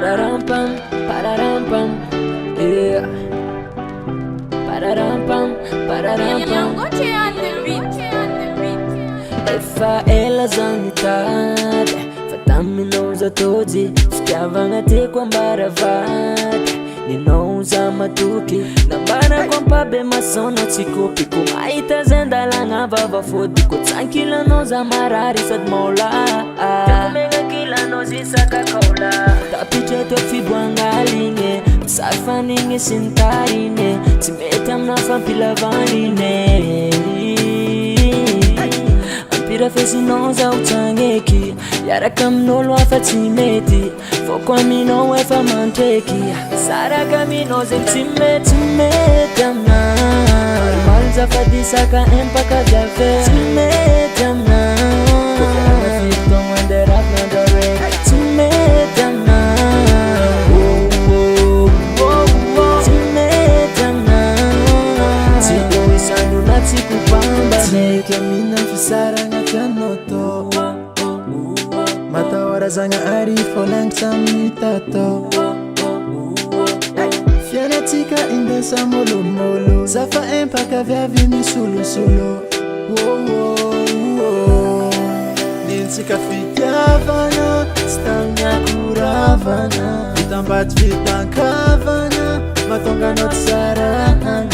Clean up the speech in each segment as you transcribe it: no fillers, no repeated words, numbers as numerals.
Pararampam, pararampam, yeah. Pararampam, pararampam. Efa ela zany mitady fa taminao za toji fitiavagna tiako ambaravady ninao za matoky nambara kwa mpabe masona tsikopiko mahita zendalagna vavafody ko tsankilanao za marary sady maola takomegna kilanao zisaka kaola tapitreto fiboangaligny misafanigny sy nitariny tsy mety amina fampilavaniny Pira fesinao za utsangeky Yaraka amin'olo hafa tsy mety Foko aminao efa mantreky Saraka aminao zegny tsy mety amina Maly zafadisaka empaka viave Tsy mety amina Kofiana fitogno anderavina andare Tsy mety amina Tsy mety amina Tsy do isandro na tsy kupamba Tsy mety amina fisaragna Noto Mata zagna arifo langsa mitato Fianatika indesa molo Zafa empaka viavy misolo Nintsika fitiavana Stagna kuravana Vitambaty vitankavana Matonga no tsarahana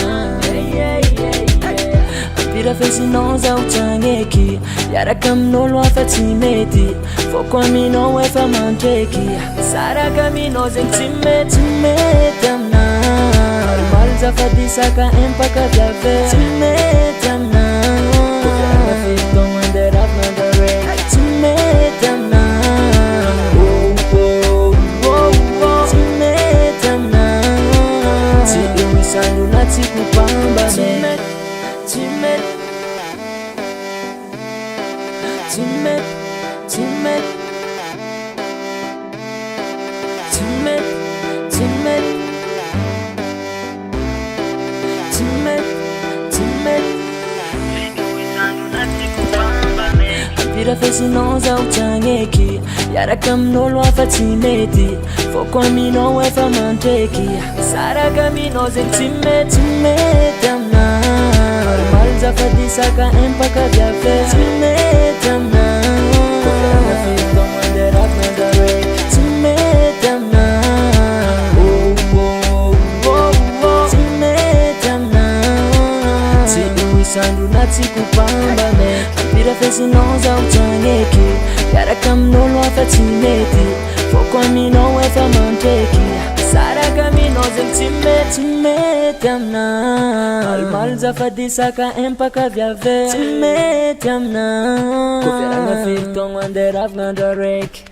Pira fesinao za utsangeky Yaraka amin'olo hafa tsy mety Foko aminao efa mantreky Saraka aminao zegny tsy mety amina Maly zafadisaka empaka viave Tsy mety amina Kofiana fitogno anderavina andare Tsy mety amina Tsy mety amina Tsy eo isandro na tsy kupamba Pira fesinao za utsangeky Yaraka amin'olo hafa tsy mety Foko aminao efa mantreky Saraka aminao zegny tsy mety amina Maly zafadisaka empaka viave Tsy mety amina Kofiana fitogno anderavina andare Tsy mety amina Tsy mety amina Tsy eo isandro na tsy kupambane Pira fesinao za utsangeky Yaraka amin'olo hafa tsy mety Foko aminao efa mantreky Saraka aminao zegny tsy mety amina Maly zafadisaka empaka viave Tsy mety amina Kofiana fitogno anderavina andro araiky